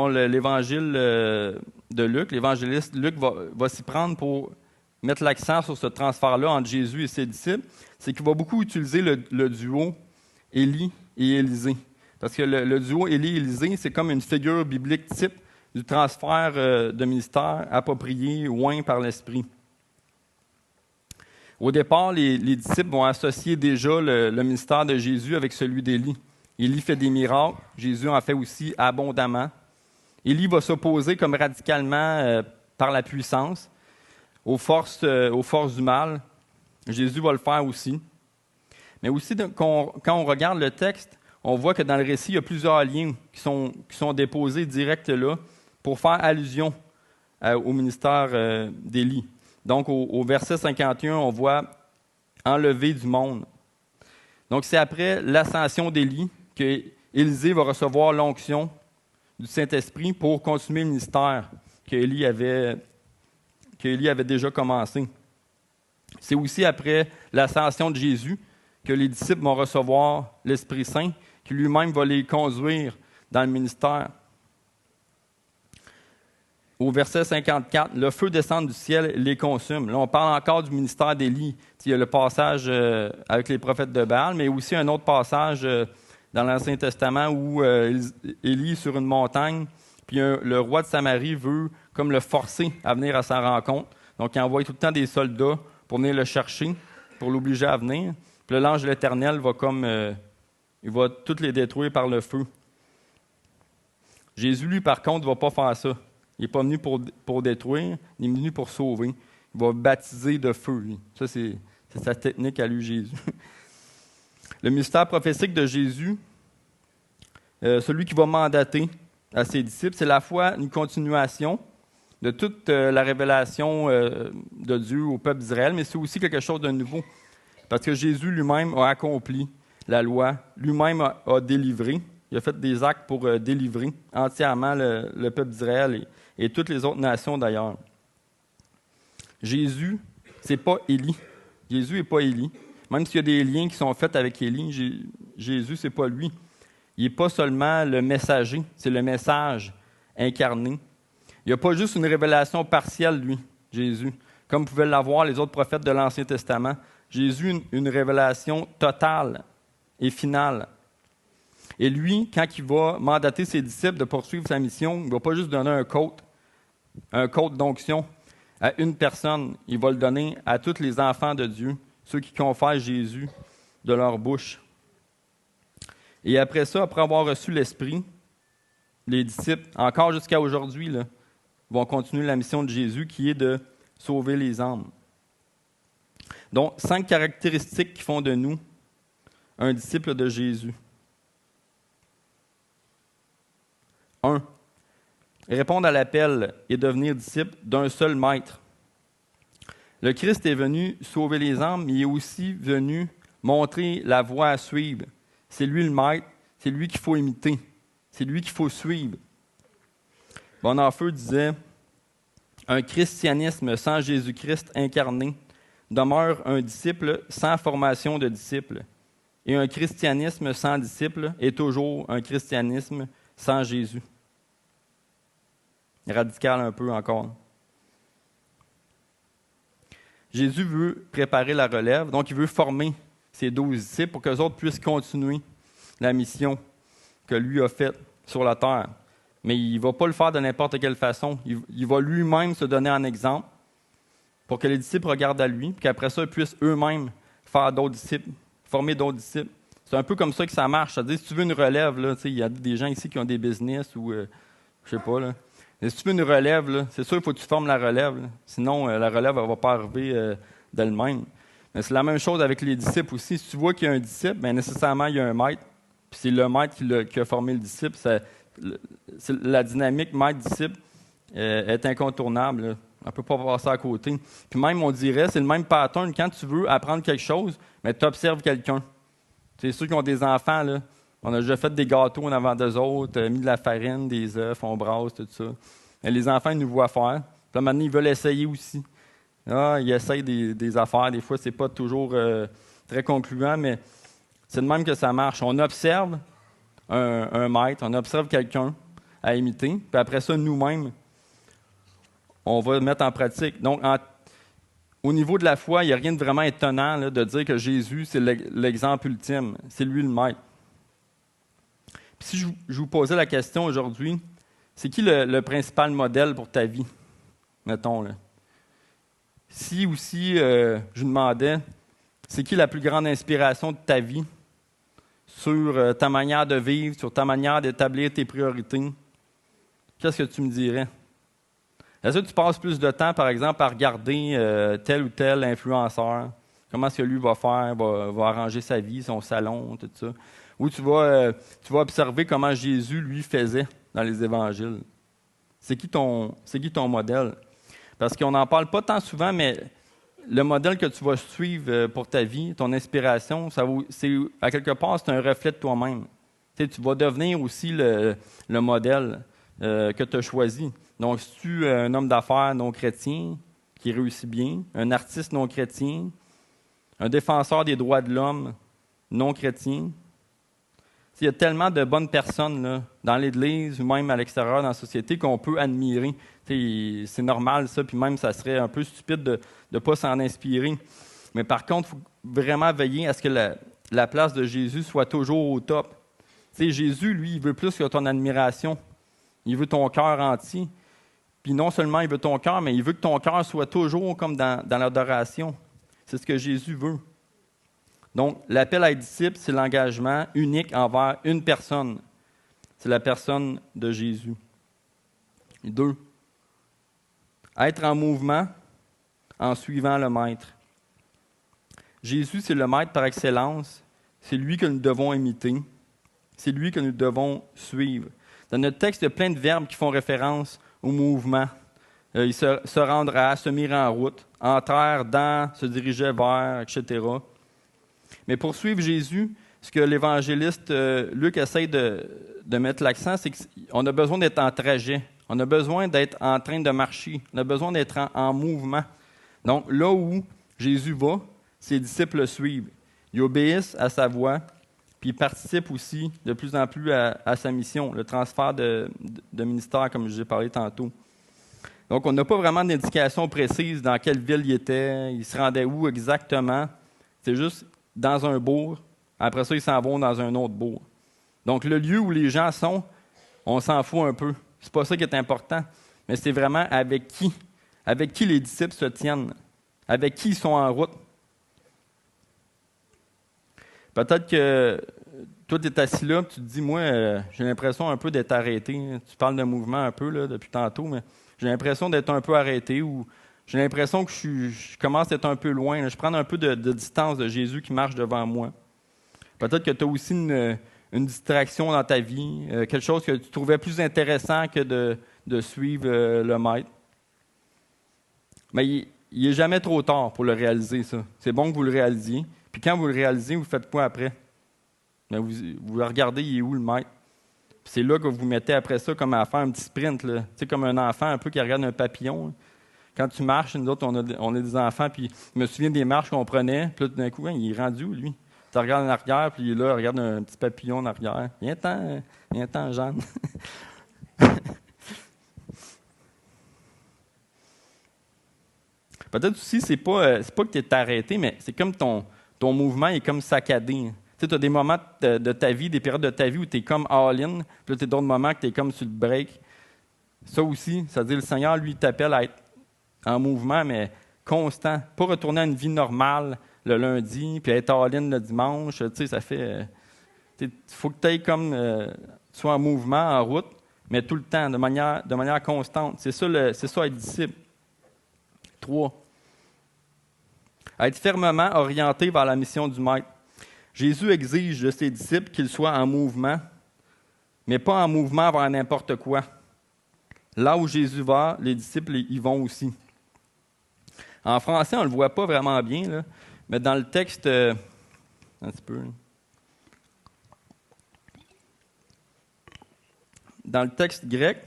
l'évangile de Luc, l'évangéliste Luc va s'y prendre pour mettre l'accent sur ce transfert-là entre Jésus et ses disciples, c'est qu'il va beaucoup utiliser le duo Élie et Élisée. Parce que le duo Élie-Élisée, c'est comme une figure biblique type du transfert de ministère approprié, oint par l'Esprit. Au départ, les disciples vont associer déjà le ministère de Jésus avec celui d'Élie. Élie fait des miracles, Jésus en fait aussi abondamment. Élie va s'opposer comme radicalement par la puissance aux forces du mal. Jésus va le faire aussi. Mais aussi, quand on regarde le texte, on voit que dans le récit, il y a plusieurs liens qui sont déposés direct là pour faire allusion au ministère d'Élie. Donc, au verset 51, on voit « enlever du monde ». Donc, c'est après l'ascension d'Élie que Élisée va recevoir l'onction du Saint-Esprit pour continuer le ministère qu'Élie avait déjà commencé. C'est aussi après l'ascension de Jésus que les disciples vont recevoir l'Esprit Saint, qui lui-même va les conduire dans le ministère. Au verset 54, « Le feu descend du ciel et les consume ». Là, on parle encore du ministère d'Élie. Il y a le passage avec les prophètes de Baal, mais aussi un autre passage dans l'Ancien Testament où Élie est sur une montagne, puis le roi de Samarie veut comme le forcer à venir à sa rencontre. Donc, il envoie tout le temps des soldats pour venir le chercher, pour l'obliger à venir. Puis l'ange de l'Éternel il va toutes les détruire par le feu. Jésus, lui, par contre, ne va pas faire ça. Il n'est pas venu pour détruire, il est venu pour sauver. Il va baptiser de feu, lui. Ça, c'est sa technique à lui, Jésus. Le mystère prophétique de Jésus, celui qui va mandater à ses disciples, c'est à la fois une continuation de toute la révélation de Dieu au peuple d'Israël, mais c'est aussi quelque chose de nouveau. Parce que Jésus lui-même a accompli la loi, lui-même a délivré, il a fait des actes pour délivrer entièrement le peuple d'Israël et toutes les autres nations d'ailleurs. Jésus, c'est pas Élie. Jésus n'est pas Élie. Même s'il y a des liens qui sont faits avec Élie, Jésus, c'est pas lui. Il n'est pas seulement le messager, c'est le message incarné. Il n'y a pas juste une révélation partielle, lui, Jésus, comme pouvaient l'avoir les autres prophètes de l'Ancien Testament. Jésus, une révélation totale et finale. Et lui, quand il va mandater ses disciples de poursuivre sa mission, il ne va pas juste donner un code d'onction à une personne. Il va le donner à tous les enfants de Dieu, ceux qui confèrent Jésus de leur bouche. Et après ça, après avoir reçu l'Esprit, les disciples, encore jusqu'à aujourd'hui, vont continuer la mission de Jésus qui est de sauver les âmes. Donc, 5 caractéristiques qui font de nous un disciple de Jésus. 1. Répondre à l'appel et devenir disciple d'un seul maître. Le Christ est venu sauver les âmes, mais il est aussi venu montrer la voie à suivre. C'est lui le maître, c'est lui qu'il faut imiter, c'est lui qu'il faut suivre. Bonhoeffer disait « Un christianisme sans Jésus-Christ incarné demeure un disciple sans formation de disciple, et un christianisme sans disciple est toujours un christianisme sans Jésus. » Radical un peu encore. Jésus veut préparer la relève, donc il veut former ses 12 disciples pour qu'eux autres puissent continuer la mission que lui a faite sur la terre. Mais il ne va pas le faire de n'importe quelle façon. Il va lui-même se donner en exemple pour que les disciples regardent à lui, puis qu'après ça, ils puissent eux-mêmes faire d'autres disciples, former d'autres disciples. C'est un peu comme ça que ça marche. C'est-à-dire, si tu veux une relève, il y a des gens ici qui ont des business ou, je sais pas, là. Mais si tu veux une relève, là, c'est sûr qu'il faut que tu formes la relève. Là. Sinon, la relève ne va pas arriver d'elle-même. Mais c'est la même chose avec les disciples aussi. Si tu vois qu'il y a un disciple, bien nécessairement, il y a un maître Puis c'est le maître qui a formé le disciple. La dynamique maître-disciple est incontournable, là. On ne peut pas passer à côté. Puis même, on dirait, c'est le même pattern. Quand tu veux apprendre quelque chose, mais tu observes quelqu'un. C'est ceux qui ont des enfants, là. On a déjà fait des gâteaux en avant d'eux autres, mis de la farine, des œufs, on brasse, tout ça. Et les enfants, ils nous voient faire. Puis là, maintenant, ils veulent essayer aussi. Ils essayent des affaires. Des fois, c'est pas toujours très concluant, mais c'est de même que ça marche. On observe un maître, on observe quelqu'un à imiter, puis après ça, nous-mêmes, on va le mettre en pratique. Donc, au niveau de la foi, il n'y a rien de vraiment étonnant là, de dire que Jésus, c'est l'exemple ultime. C'est lui le maître. Puis si je vous posais la question aujourd'hui, c'est qui le principal modèle pour ta vie? Mettons, là. Si aussi, je vous demandais, c'est qui la plus grande inspiration de ta vie sur ta manière de vivre, sur ta manière d'établir tes priorités? Qu'est-ce que tu me dirais? Est-ce que tu passes plus de temps, par exemple, à regarder tel ou tel influenceur? Comment est-ce que lui va faire, va arranger sa vie, son salon, tout ça? Ou tu vas observer comment Jésus, lui, faisait dans les évangiles. C'est qui ton modèle? Parce qu'on n'en parle pas tant souvent, mais le modèle que tu vas suivre pour ta vie, ton inspiration, à quelque part, c'est un reflet de toi-même. Tu vas devenir aussi le modèle que tu as choisi. Donc, si tu es un homme d'affaires non chrétien qui réussit bien, un artiste non chrétien, un défenseur des droits de l'homme non chrétien, il y a tellement de bonnes personnes là, dans l'Église ou même à l'extérieur dans la société qu'on peut admirer. C'est normal ça, puis même ça serait un peu stupide de ne pas s'en inspirer. Mais par contre, il faut vraiment veiller à ce que la place de Jésus soit toujours au top. Jésus, lui, il veut plus que ton admiration. Il veut ton cœur entier. Puis non seulement il veut ton cœur, mais il veut que ton cœur soit toujours comme dans l'adoration. C'est ce que Jésus veut. Donc, l'appel à être disciple, c'est l'engagement unique envers une personne. C'est la personne de Jésus. Et 2, être en mouvement en suivant le Maître. Jésus, c'est le Maître par excellence. C'est lui que nous devons imiter. C'est lui que nous devons suivre. Dans notre texte, il y a plein de verbes qui font référence au mouvement. Il se rendre à, se mettre en route, entrer dans, se diriger vers, etc. Mais pour suivre Jésus, ce que l'évangéliste Luc essaie de mettre l'accent, c'est qu'on a besoin d'être en trajet. On a besoin d'être en train de marcher. On a besoin d'être en mouvement. Donc, là où Jésus va, ses disciples le suivent. Ils obéissent à sa voix, puis ils participent aussi de plus en plus à sa mission, le transfert de ministère, comme j'ai parlé tantôt. Donc, on n'a pas vraiment d'indication précise dans quelle ville il était, il se rendait où exactement. C'est juste dans un bourg. Après ça, ils s'en vont dans un autre bourg. Donc, le lieu où les gens sont, on s'en fout un peu. C'est pas ça qui est important. Mais c'est vraiment avec qui les disciples se tiennent, avec qui ils sont en route. Peut-être que toi, tu es assis là, tu te dis, moi, j'ai l'impression un peu d'être arrêté. Tu parles de mouvement un peu là, depuis tantôt, mais j'ai l'impression d'être un peu arrêté ou j'ai l'impression que je commence à être un peu loin. Là. Je prends un peu de distance de Jésus qui marche devant moi. Peut-être que tu as aussi une distraction dans ta vie, quelque chose que tu trouvais plus intéressant que de suivre le Maître. Mais il n'est jamais trop tard pour le réaliser, ça. C'est bon que vous le réalisiez. Puis quand vous le réalisez, vous faites quoi après? Bien, vous regardez, il est où le Maître? Puis c'est là que vous mettez après ça comme à faire un petit sprint. Là. Tu sais, comme un enfant un peu qui regarde un papillon. Là. Quand tu marches, nous autres, on a des enfants, puis je me souviens des marches qu'on prenait, puis là, tout d'un coup, hein, il est rendu où, lui? Tu regardes en arrière, puis là, il regarde un petit papillon en arrière. Viens-t'en, Jeanne. Peut-être aussi, c'est pas que tu es arrêté, mais c'est comme ton mouvement est comme saccadé. Tu sais, tu as des moments de ta vie, des périodes de ta vie où tu es comme all-in, puis là, tu as d'autres moments que tu es comme sur le break. Ça aussi, ça veut dire le Seigneur, lui, t'appelle à être en mouvement, mais constant. Pas retourner à une vie normale le lundi, puis être all-in le dimanche. Tu sais, ça fait... Il faut que tu ailles comme... tu sois en mouvement, en route, mais tout le temps, de manière constante. C'est ça, être disciple. 3. Être fermement orienté vers la mission du Maître. Jésus exige de ses disciples qu'ils soient en mouvement, mais pas en mouvement vers n'importe quoi. Là où Jésus va, les disciples y vont aussi. En français, on ne le voit pas vraiment bien, là, mais dans le texte, un petit peu. Dans le texte grec,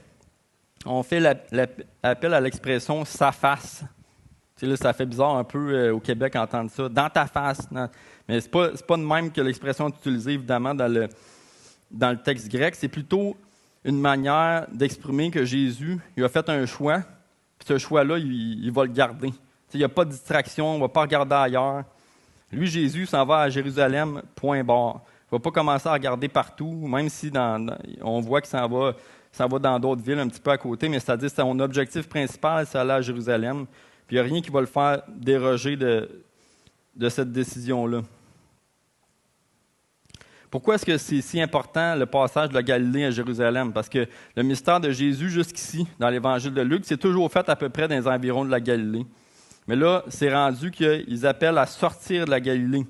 on fait l'appel à l'expression « sa face ». Tu sais, là, ça fait bizarre un peu au Québec entendre ça. « Dans ta face ». Non. Mais ce n'est pas de même que l'expression est utilisée, évidemment, dans le texte grec. C'est plutôt une manière d'exprimer que Jésus il a fait un choix, puis ce choix-là, il va le garder. Tu sais, il n'y a pas de distraction, on ne va pas regarder ailleurs. Lui, Jésus, s'en va à Jérusalem, point barre. Il ne va pas commencer à regarder partout, même si on voit que ça va dans d'autres villes un petit peu à côté, mais c'est-à-dire que son objectif principal, c'est aller à Jérusalem. Puis il n'y a rien qui va le faire déroger de cette décision-là. Pourquoi est-ce que c'est si important le passage de la Galilée à Jérusalem? Parce que le mystère de Jésus, jusqu'ici, dans l'Évangile de Luc, c'est toujours fait à peu près dans les environs de la Galilée. Mais là, c'est rendu qu'ils appellent à sortir de la Galilée.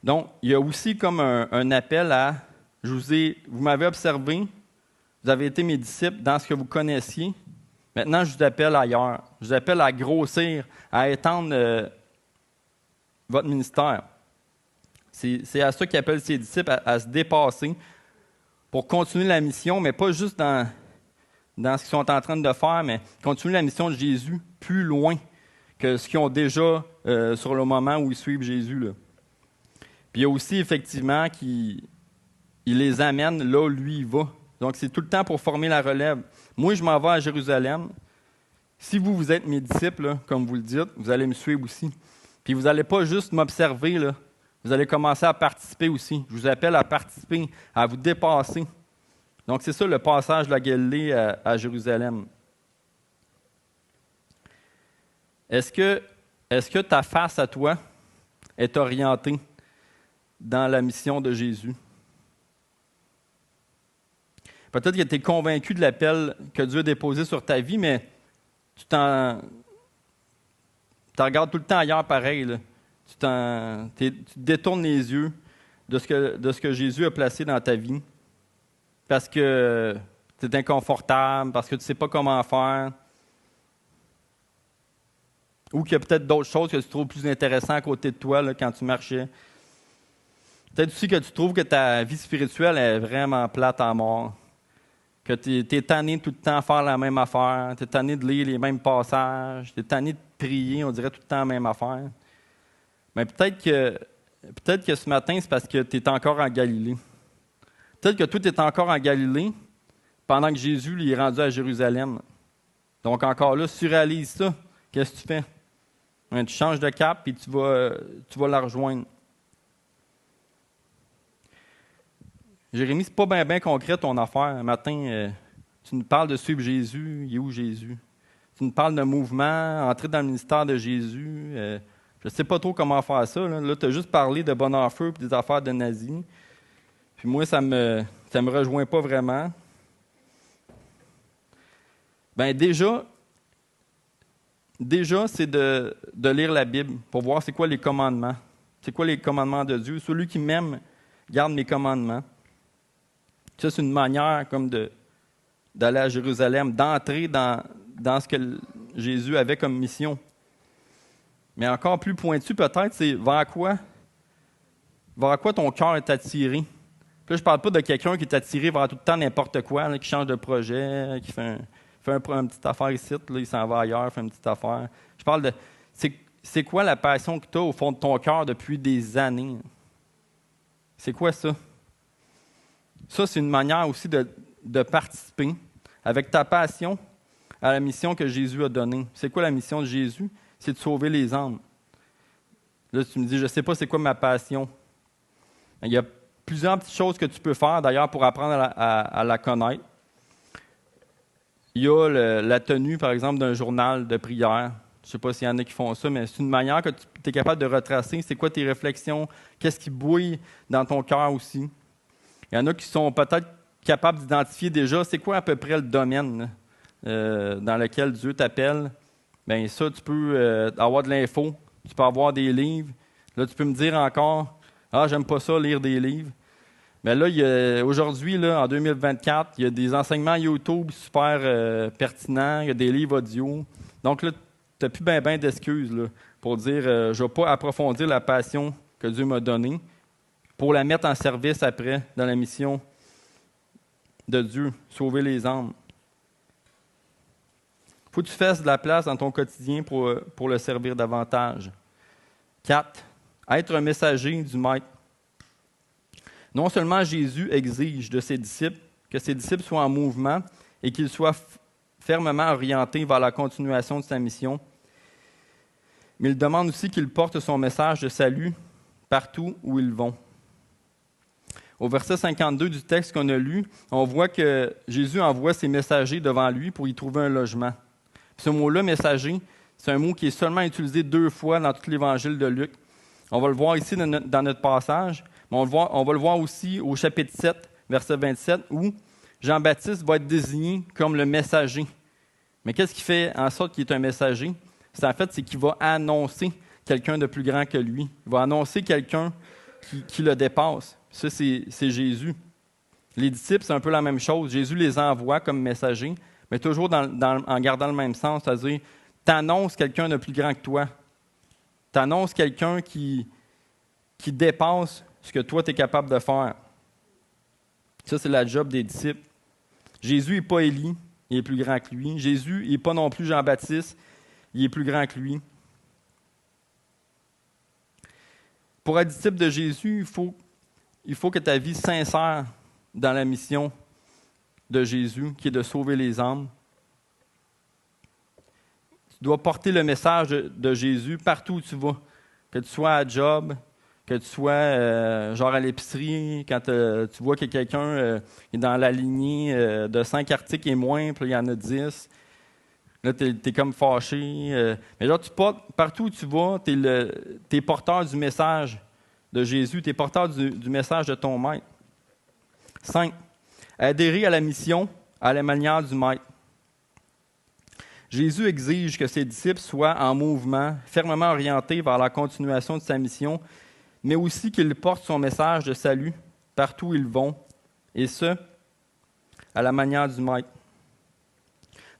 Donc, il y a aussi comme un appel à, vous m'avez observé, vous avez été mes disciples dans ce que vous connaissiez. Maintenant, je vous appelle ailleurs. Je vous appelle à grossir, à étendre votre ministère. C'est à ça qu'il appelle ses disciples, à se dépasser pour continuer la mission, mais pas juste dans ce qu'ils sont en train de faire, mais continuer la mission de Jésus plus loin que ce qu'ils ont déjà sur le moment où ils suivent Jésus, là. Puis il y a aussi, effectivement, qu'il les amène là où lui il va. Donc, c'est tout le temps pour former la relève. Moi, je m'en vais à Jérusalem. Si vous êtes mes disciples, là, comme vous le dites, vous allez me suivre aussi. Puis vous n'allez pas juste m'observer, là. Vous allez commencer à participer aussi. Je vous appelle à participer, à vous dépasser. Donc, c'est ça le passage de la Galilée à Jérusalem. Est-ce que ta face à toi est orientée dans la mission de Jésus? Peut-être que tu es convaincu de l'appel que Dieu a déposé sur ta vie, mais tu regardes tout le temps ailleurs pareil, là. Tu détournes les yeux de ce que Jésus a placé dans ta vie parce que tu es inconfortable, parce que tu ne sais pas comment faire, ou qu'il y a peut-être d'autres choses que tu trouves plus intéressantes à côté de toi là, quand tu marchais. Peut-être aussi que tu trouves que ta vie spirituelle est vraiment plate à mort, que tu es tanné tout le temps à faire la même affaire, tu es tanné de lire les mêmes passages, tu es tanné de prier, on dirait tout le temps la même affaire. Mais peut-être que ce matin, c'est parce que tu es encore en Galilée. Peut-être que toi, tu es encore en Galilée pendant que Jésus lui, est rendu à Jérusalem. Donc encore là, surréalise ça. Qu'est-ce que tu fais? Tu changes de cap et tu vas la rejoindre. Jérémie, c'est pas bien concret ton affaire. Un matin, tu nous parles de suivre Jésus. Il est où Jésus? Tu nous parles de mouvement, entrer dans le ministère de Jésus. Je ne sais pas trop comment faire ça. Là tu as juste parlé de bon enfeu et des affaires de nazis. Puis moi, ça me rejoint pas vraiment. Bien, déjà c'est de lire la Bible pour voir c'est quoi les commandements. C'est quoi les commandements de Dieu. Celui qui m'aime garde mes commandements. Ça, c'est une manière comme d'aller à Jérusalem, d'entrer dans ce que Jésus avait comme mission. Mais encore plus pointu, peut-être, c'est vers quoi ton cœur est attiré. Puis là, je ne parle pas de quelqu'un qui est attiré vers tout le temps n'importe quoi, là, qui change de projet, qui fait une petite affaire ici, là, il s'en va ailleurs, fait une petite affaire. Je parle de... C'est quoi la passion que tu as au fond de ton cœur depuis des années? C'est quoi ça? Ça, c'est une manière aussi de participer avec ta passion à la mission que Jésus a donnée. C'est quoi la mission de Jésus? C'est de sauver les âmes. Là, tu me dis, je ne sais pas c'est quoi ma passion. Il y a plusieurs petites choses que tu peux faire, d'ailleurs, pour apprendre à la connaître. Il y a la tenue, par exemple, d'un journal de prière. Je ne sais pas s'il y en a qui font ça, mais c'est une manière que tu es capable de retracer. C'est quoi tes réflexions? Qu'est-ce qui bouille dans ton cœur aussi? Il y en a qui sont peut-être capables d'identifier déjà c'est quoi à peu près le domaine dans lequel Dieu t'appelle. Bien, ça, tu peux avoir de l'info, tu peux avoir des livres. Là, tu peux me dire encore, Ah, j'aime pas ça, lire des livres. Mais là, aujourd'hui, là, en 2024, il y a des enseignements YouTube super pertinents, il y a des livres audio. Donc là, tu n'as plus bien d'excuses là, pour dire je ne vais pas approfondir la passion que Dieu m'a donnée pour la mettre en service après dans la mission de Dieu, sauver les âmes. Il faut que tu fasses de la place dans ton quotidien pour le servir davantage. 4. Être un messager du Maître. Non seulement Jésus exige de ses disciples que ses disciples soient en mouvement et qu'ils soient fermement orientés vers la continuation de sa mission, mais il demande aussi qu'ils portent son message de salut partout où ils vont. Au verset 52 du texte qu'on a lu, on voit que Jésus envoie ses messagers devant lui pour y trouver un logement. Puis ce mot-là, messager, c'est un mot qui est seulement utilisé 2 fois dans tout l'évangile de Luc. On va le voir ici dans notre passage, mais on va le voir aussi au chapitre 7, verset 27, où Jean-Baptiste va être désigné comme le messager. Mais qu'est-ce qui fait en sorte qu'il est un messager? C'est qu'il va annoncer quelqu'un de plus grand que lui. Il va annoncer quelqu'un qui le dépasse. Ça, c'est Jésus. Les disciples, c'est un peu la même chose. Jésus les envoie comme messagers, mais toujours en gardant le même sens, c'est-à-dire, tu annonces quelqu'un de plus grand que toi. Tu annonces quelqu'un qui dépasse ce que toi, tu es capable de faire. Ça, c'est la job des disciples. Jésus n'est pas Élie, il est plus grand que lui. Jésus n'est pas non plus Jean-Baptiste, il est plus grand que lui. Pour être disciple de Jésus, il faut que ta vie sincère dans la mission de Jésus, qui est de sauver les âmes. Tu dois porter le message de Jésus partout où tu vas. Que tu sois à job, que tu sois genre à l'épicerie, quand tu vois que quelqu'un est dans la lignée de 5 articles et moins, puis il y en a 10. Là, tu es comme fâché. Mais là, partout où tu vas, tu es porteur du message de Jésus, tu es porteur du message de ton Maître. 5. Adhérer à la mission à la manière du Maître. Jésus exige que ses disciples soient en mouvement, fermement orientés vers la continuation de sa mission, mais aussi qu'ils portent son message de salut partout où ils vont, et ce, à la manière du Maître.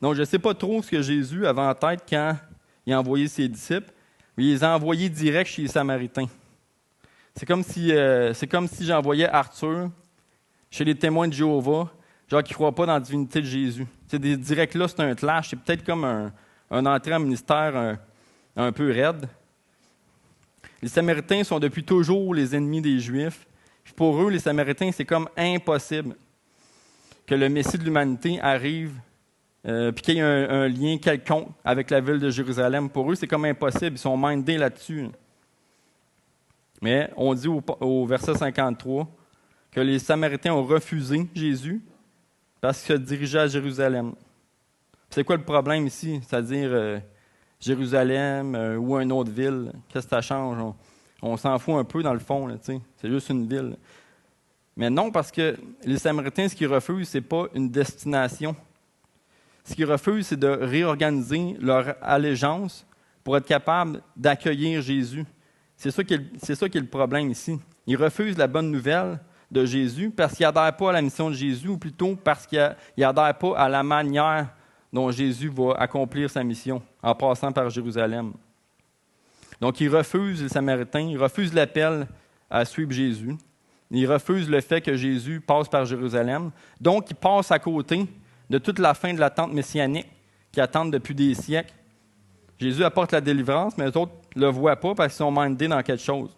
Donc, je ne sais pas trop ce que Jésus avait en tête quand il a envoyé ses disciples, mais il les a envoyés direct chez les Samaritains. C'est comme si j'envoyais Arthur chez les témoins de Jéhovah, genre qui ne croient pas dans la divinité de Jésus. Direct là, c'est un clash, c'est peut-être comme un entrée en ministère un peu raide. Les Samaritains sont depuis toujours les ennemis des Juifs. Puis pour eux, les Samaritains, c'est comme impossible que le Messie de l'humanité arrive puis qu'il y ait un lien quelconque avec la ville de Jérusalem. Pour eux, c'est comme impossible. Ils sont mindés là-dessus. Mais on dit au verset 53 que les Samaritains ont refusé Jésus parce qu'il se dirigeait à Jérusalem. C'est quoi le problème ici? C'est-à-dire Jérusalem ou une autre ville. Qu'est-ce que ça change? On s'en fout un peu dans le fond. Là, c'est juste une ville. Mais non, parce que les Samaritains, ce qu'ils refusent, ce n'est pas une destination. Ce qu'ils refusent, c'est de réorganiser leur allégeance pour être capable d'accueillir Jésus. C'est ça qui est le problème ici. Ils refusent la bonne nouvelle de Jésus parce qu'ils n'adhèrent pas à la mission de Jésus, ou plutôt parce qu'ils n'adhèrent pas à la manière dont Jésus va accomplir sa mission en passant par Jérusalem. Donc, ils refusent, les Samaritains, ils refusent l'appel à suivre Jésus. Ils refusent le fait que Jésus passe par Jérusalem. Donc, ils passent à côté de toute la fin de l'attente messianique qu'ils attendent depuis des siècles. Jésus apporte la délivrance, mais les autres ne le voient pas parce qu'ils sont mindés dans quelque chose.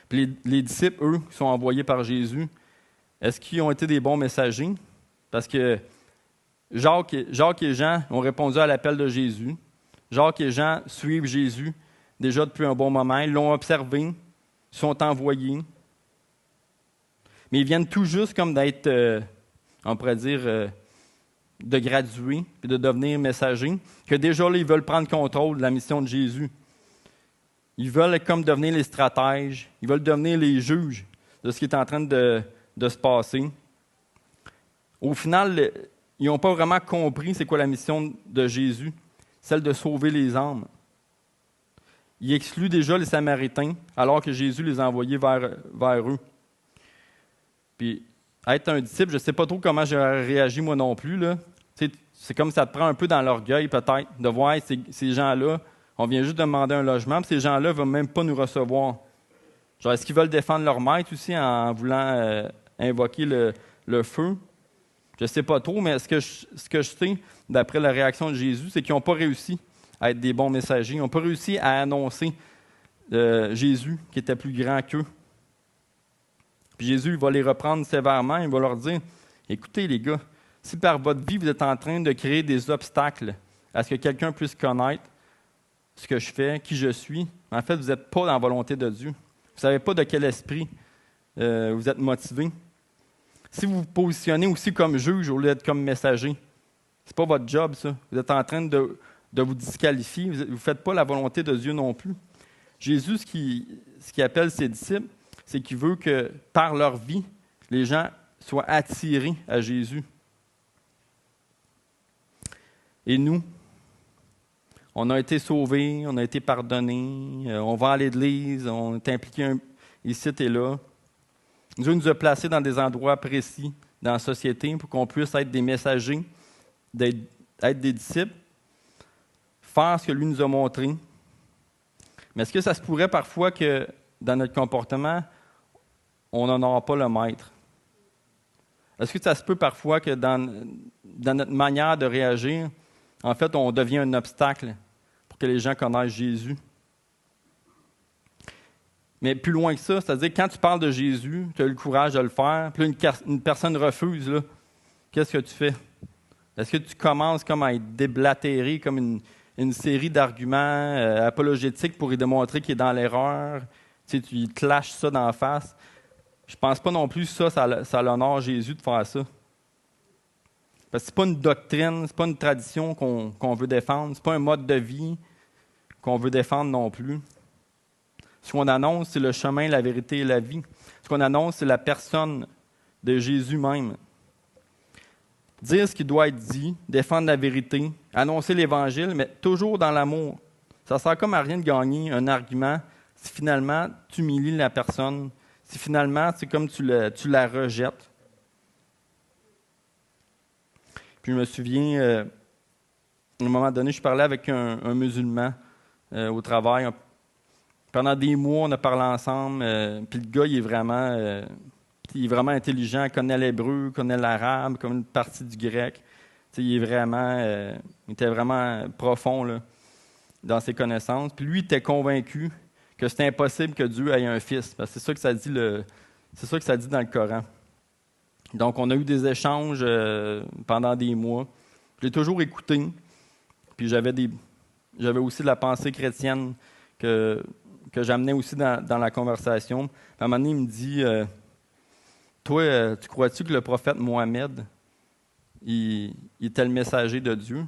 Puis les disciples, eux, qui sont envoyés par Jésus, est-ce qu'ils ont été des bons messagers? Parce que Jacques et Jean ont répondu à l'appel de Jésus. Jacques et Jean suivent Jésus déjà depuis un bon moment. Ils l'ont observé, ils sont envoyés. Mais ils viennent tout juste comme d'être, on pourrait dire, de graduer et de devenir messagers, que déjà là, ils veulent prendre contrôle de la mission de Jésus. Ils veulent comme devenir les stratèges, ils veulent devenir les juges de ce qui est en train de se passer. Au final, ils n'ont pas vraiment compris c'est quoi la mission de Jésus, celle de sauver les âmes. il exclut déjà les Samaritains, alors que Jésus les a envoyés vers eux. Puis, être un disciple, je ne sais pas trop comment j'aurais réagi moi non plus, là. C'est comme ça te prend un peu dans l'orgueil, peut-être, de voir ces gens-là, on vient juste demander un logement, puis ces gens-là ne vont même pas nous recevoir. Genre, est-ce qu'ils veulent défendre leur maître aussi en voulant invoquer le feu? Je ne sais pas trop, mais ce que je sais, d'après la réaction de Jésus, c'est qu'ils n'ont pas réussi à être des bons messagers. Ils n'ont pas réussi à annoncer Jésus qui était plus grand qu'eux. Puis Jésus il va les reprendre sévèrement, il va leur dire, écoutez les gars, si par votre vie vous êtes en train de créer des obstacles à ce que quelqu'un puisse connaître ce que je fais, qui je suis, en fait, vous n'êtes pas dans la volonté de Dieu. Vous ne savez pas de quel esprit vous êtes motivé. Si vous vous positionnez aussi comme juge au lieu d'être comme messager, c'est pas votre job, ça. Vous êtes en train de vous disqualifier. Vous ne faites pas la volonté de Dieu non plus. Jésus, ce qu'il appelle ses disciples, c'est qu'il veut que, par leur vie, les gens soient attirés à Jésus. Et nous, on a été sauvés, on a été pardonnés, on va à l'Église, on est impliqués ici et là. Dieu nous a placés dans des endroits précis dans la société pour qu'on puisse être des messagers, être des disciples, faire ce que lui nous a montré. Mais est-ce que ça se pourrait parfois que dans notre comportement, on n'honore pas le maître? Est-ce que ça se peut parfois que dans notre manière de réagir, en fait, on devient un obstacle pour que les gens connaissent Jésus? Mais plus loin que ça, c'est-à-dire quand tu parles de Jésus, tu as eu le courage de le faire, puis là, une personne refuse, là, qu'est-ce que tu fais? Est-ce que tu commences comme à être déblatéré, comme une série d'arguments apologétiques pour lui démontrer qu'il est dans l'erreur? Tu lui clashes ça dans la face. Je pense pas non plus que ça l'honore Jésus de faire ça. Parce que c'est pas une doctrine, c'est pas une tradition qu'on veut défendre, c'est pas un mode de vie qu'on veut défendre non plus. Ce qu'on annonce, c'est le chemin, la vérité et la vie. Ce qu'on annonce, c'est la personne de Jésus même. Dire ce qui doit être dit, défendre la vérité, annoncer l'Évangile, mais toujours dans l'amour. Ça ne sert comme à rien de gagner un argument si finalement tu humilies la personne, si finalement c'est comme tu la rejettes. Puis je me souviens, à un moment donné, je parlais avec un musulman au travail. Pendant des mois, on a parlé ensemble. Puis le gars, il est vraiment intelligent, il connaît l'hébreu, connaît l'arabe, comme une partie du grec. Il était vraiment profond là, dans ses connaissances. Puis lui, il était convaincu que c'était impossible que Dieu ait un fils. Parce que c'est ça que ça dit dans le Coran. Donc, on a eu des échanges pendant des mois. Je l'ai toujours écouté. Puis j'avais aussi de la pensée chrétienne que j'amenais aussi dans la conversation. Puis à un moment donné, il me dit toi, tu crois-tu que le prophète Mohamed, il était le messager de Dieu?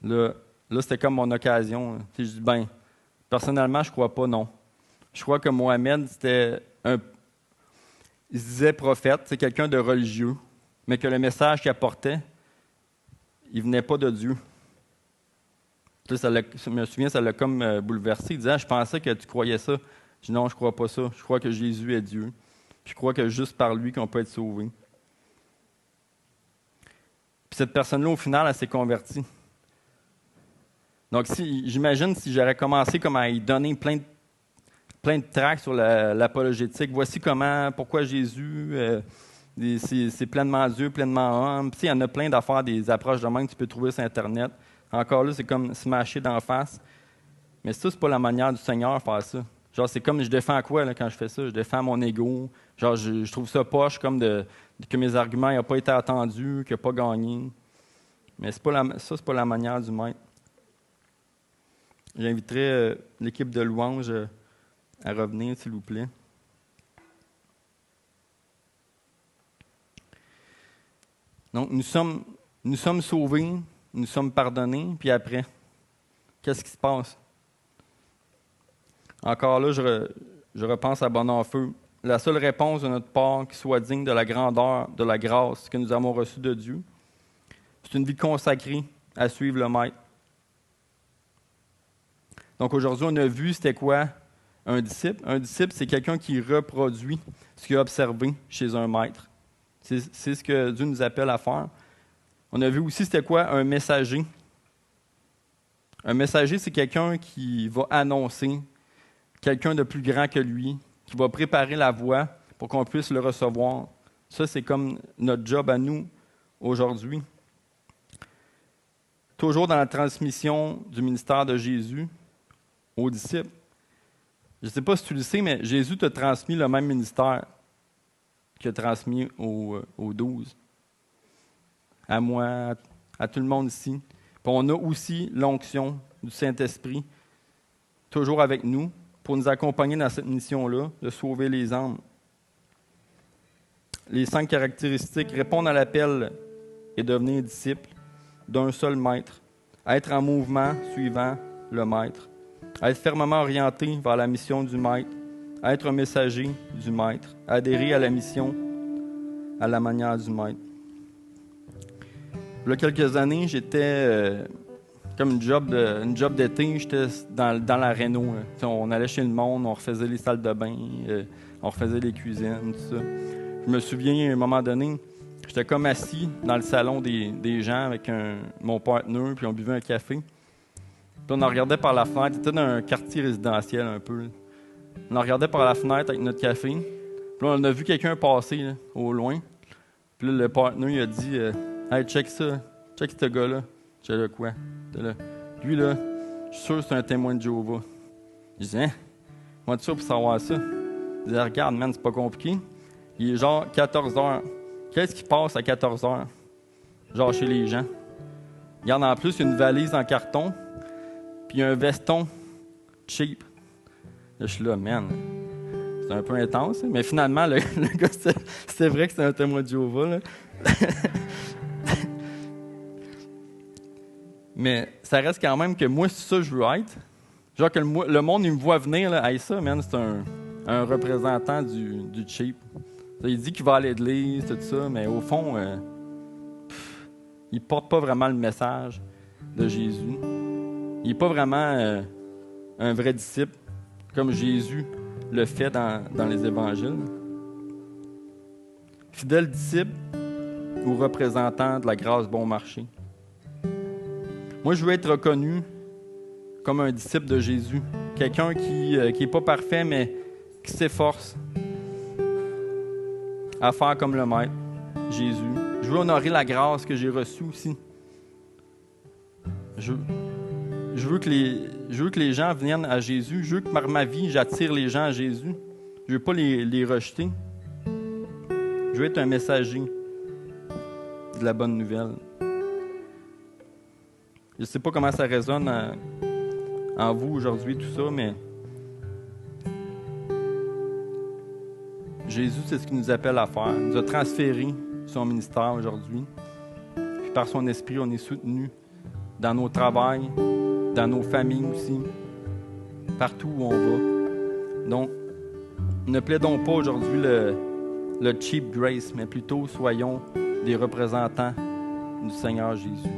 Là c'était comme mon occasion. Je dis, personnellement, je crois pas, non. Je crois que Mohamed, il se disait prophète, c'est quelqu'un de religieux, mais que le message qu'il apportait, il venait pas de Dieu. Je me souviens, ça l'a comme bouleversé. Il disait, je pensais que tu croyais ça. Je dis, non, je crois pas ça. Je crois que Jésus est Dieu. Puis je crois que juste par lui qu'on peut être sauvé. Puis cette personne-là, au final, elle s'est convertie. Donc, j'imagine si j'aurais commencé comme à y donner plein de tracts sur l'apologétique. Voici pourquoi Jésus, c'est pleinement Dieu, pleinement homme. Puis, il y en a plein d'affaires, des approches de même que tu peux trouver sur Internet. Encore là, c'est comme se mâcher d'en face. Mais ça, c'est pas la manière du Seigneur de faire ça. Genre, c'est comme je défends quoi là, quand je fais ça? Je défends mon ego. Genre, je trouve ça poche comme que mes arguments n'ont pas été attendus, qu'il n'a pas gagné. Mais c'est pas la manière du maître. J'inviterai l'équipe de louange à revenir, s'il vous plaît. Donc, nous sommes sauvés, nous sommes pardonnés, puis après, qu'est-ce qui se passe? Encore là, je repense à Bonhoeffer. La seule réponse de notre part qui soit digne de la grandeur, de la grâce que nous avons reçue de Dieu, c'est une vie consacrée à suivre le Maître. Donc aujourd'hui, on a vu c'était quoi un disciple. Un disciple, c'est quelqu'un qui reproduit ce qu'il a observé chez un maître. C'est ce que Dieu nous appelle à faire. On a vu aussi c'était quoi un messager. Un messager, c'est quelqu'un qui va annoncer quelqu'un de plus grand que lui, qui va préparer la voie pour qu'on puisse le recevoir. Ça, c'est comme notre job à nous aujourd'hui. Toujours dans la transmission du ministère de Jésus aux disciples. Je ne sais pas si tu le sais, mais Jésus t'a transmis le même ministère qu'il a transmis aux 12. À moi, à tout le monde ici. Puis on a aussi l'onction du Saint-Esprit, toujours avec nous, pour nous accompagner dans cette mission-là, de sauver les âmes. Les 5 caractéristiques: répondre à l'appel et devenir disciple d'un seul maître, être en mouvement suivant le maître, être fermement orienté vers la mission du maître, être un messager du maître, adhérer à la mission à la manière du maître. Il y a quelques années, j'étais comme une job d'été, j'étais dans la réno. On allait chez le monde, on refaisait les salles de bain, on refaisait les cuisines, tout ça. Je me souviens, à un moment donné, j'étais comme assis dans le salon des gens avec mon partenaire, puis on buvait un café. Puis on en regardait par la fenêtre. C'était dans un quartier résidentiel un peu. On en regardait par la fenêtre avec notre café. Puis là, on a vu quelqu'un passer là, au loin. Puis là, le partenaire il a dit hey, check ça, check ce gars-là. J'étais là, quoi? Là. Lui, là, je suis sûr que c'est un témoin de Jéhovah. Je dis, hein? Comment tu es sûr pour savoir ça? Il dit, regarde, man, c'est pas compliqué. Il est genre 14 heures. Qu'est-ce qui passe à 14 heures? Genre chez les gens. Regarde, en plus, il y a une valise en carton, puis il y a un veston cheap. Là, je suis là, man. C'est un peu intense, hein? Mais finalement, le gars, c'est vrai que c'est un témoin de Jéhovah, là. Mais ça reste quand même que moi, c'est ça que je veux être. Genre que le monde, il me voit venir, là, hey, ça, man, c'est un représentant du cheap. Il dit qu'il va à l'église, tout ça, mais au fond, il ne porte pas vraiment le message de Jésus. Il n'est pas vraiment un vrai disciple, comme Jésus le fait dans les évangiles. Fidèle disciple ou représentant de la grâce bon marché. Moi, je veux être reconnu comme un disciple de Jésus. Quelqu'un qui n'est pas parfait, mais qui s'efforce à faire comme le Maître, Jésus. Je veux honorer la grâce que j'ai reçue aussi. Je veux que les gens viennent à Jésus. Je veux que par ma vie, j'attire les gens à Jésus. Je ne veux pas les rejeter. Je veux être un messager de la bonne nouvelle. Je ne sais pas comment ça résonne en vous aujourd'hui, tout ça, mais Jésus, c'est ce qu'il nous appelle à faire. Il nous a transféré son ministère aujourd'hui. Puis par son esprit, on est soutenu dans nos travails, dans nos familles aussi, partout où on va. Donc, ne plaidons pas aujourd'hui le cheap grace, mais plutôt soyons des représentants du Seigneur Jésus.